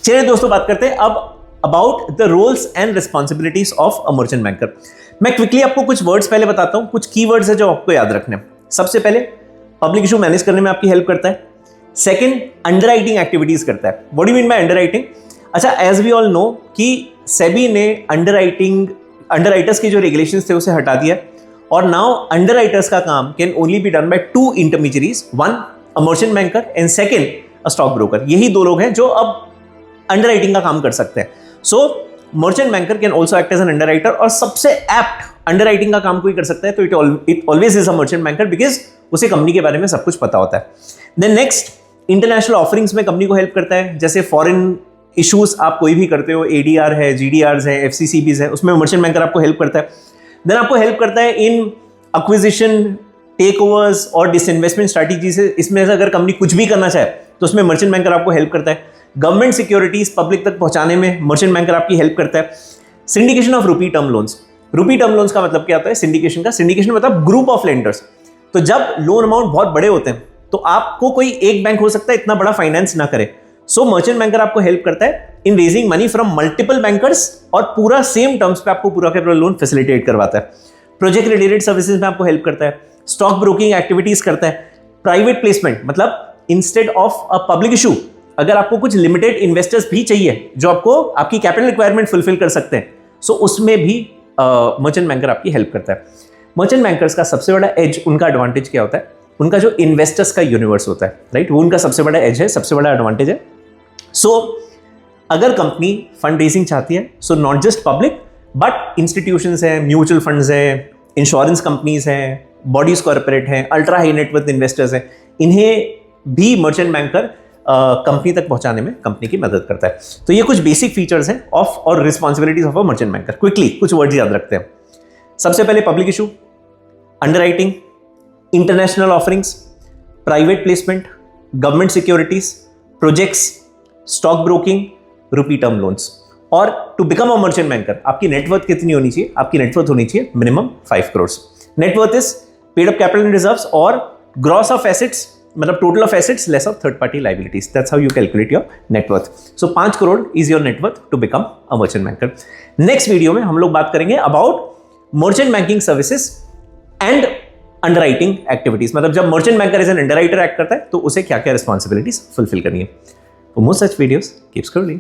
चलिए दोस्तों बात करते हैं अब about the roles and responsibilities of a merchant banker. मैं क्विकली आपको कुछ वर्ड्स पहले बताता हूं, कुछ कीवर्ड्स है जो आपको याद रखने हैं। सबसे पहले पब्लिक इशू मैनेज करने में आपकी हेल्प करता है। सेकंड, अंडरराइटिंग एक्टिविटीज करता है। What do you mean by underwriting? अच्छा, एज वी ऑल नो कि सेबी ने अंडरराइटर्स के जो रेगुलेशंस थे उसे हटा दिया और नाउ अंडरराइटर्स का काम can only be done by two intermediaries, one a merchant banker and second a stock broker. यही दो लोग हैं जो अब अंडरराइटिंग का काम कर सकते हैं। So merchant banker can also act as an underwriter और सबसे एप्ट अंडरराइटिंग का काम कोई कर सकता है तो it always is a merchant banker because उसे कंपनी के बारे में सब कुछ पता होता है। देन नेक्स्ट, इंटरनेशनल ऑफरिंग्स में कंपनी को हेल्प करता है। जैसे फॉरेन इशूज आप कोई भी करते हो, एडीआर है, जीडीआर है, एफसीसीबीज है, उसमें मर्चेंट बैंकर आपको हेल्प करता है। देन आपको हेल्प करता है इन एक्विजिशन, टेक ओवर्स और डिसइन्वेस्टमेंट स्ट्रैटेजी से। इसमें से अगर कंपनी कुछ भी करना चाहे तो उसमें मर्चेंट बैंकर आपको हेल्प करता है। गवर्नमेंट सिक्योरिटीज पब्लिक तक पहुंचाने में मर्चेंट बैंकर आपकी हेल्प करता है। Syndication of rupee term loans. Rupee term loans का मतलब क्या होता है? सिंडिकेशन का। सिंडिकेशन मतलब ग्रुप ऑफ लेंडर्स। तो जब लोन अमाउंट बहुत बड़े होते हैं तो आपको कोई एक बैंक हो सकता है इतना बड़ा फाइनेंस ना करे। सो मर्चेंट बैंकर आपको हेल्प करता है इन raising money from multiple bankers और पूरा सेम टर्म्स पे आपको पूरा का पूरा लोन फैसिलिटेट करवाता है। प्रोजेक्ट रिलेटेड सर्विसेज में आपको हेल्प करता है। स्टॉक ब्रोकिंग एक्टिविटीज करता है। प्राइवेट प्लेसमेंट मतलब instead of a public issue अगर आपको कुछ लिमिटेड इन्वेस्टर्स भी चाहिए जो आपको आपकी कैपिटल रिक्वायरमेंट फुलफिल कर सकते हैं, सो उसमें भी मर्चेंट बैंकर आपकी हेल्प करता है। मर्चेंट बैंकर्स का सबसे बड़ा एज, उनका एडवांटेज क्या होता है? उनका जो इन्वेस्टर्स का यूनिवर्स होता है, राइट, वो उनका सबसे बड़ा एज है, सबसे बड़ा एडवांटेज है। सो अगर कंपनी फंड रेजिंग चाहती है, so not just public but institutions हैं, म्यूचुअल फंड्स हैं, इंश्योरेंस कंपनीज हैं, बॉडीज कॉर्पोरेट हैं, अल्ट्रा हाई नेटवर्थ इन्वेस्टर्स हैं, इन्हें भी मर्चेंट बैंकर कंपनी तक पहुंचाने में कंपनी की मदद करता है। तो ये कुछ बेसिक फीचर्स हैं ऑफ और responsibilities of a merchant banker. Quickly कुछ वर्ड्स याद रखते हैं। सबसे पहले public issue, underwriting, international offerings, private placement, government securities, projects, stock broking, rupee term loans. और to become a merchant banker आपकी नेटवर्थ कितनी होनी चाहिए? आपकी नेटवर्थ होनी चाहिए minimum 5 crore. Net worth is paid up capital and reserves और ग्रॉस ऑफ एसेट्स मतलब total of assets less of third party liabilities. That's how you calculate your net worth. So 5 crore is your net worth to become a merchant banker. Next video में हम लोग बात करेंगे about merchant banking services and underwriting activities. मतलब जब merchant banker as an underwriter act करता है तो उसे क्या क्या रिस्पॉन्सिबिलिटीज फुलफिल करनी है। For more such videos, keep scrolling.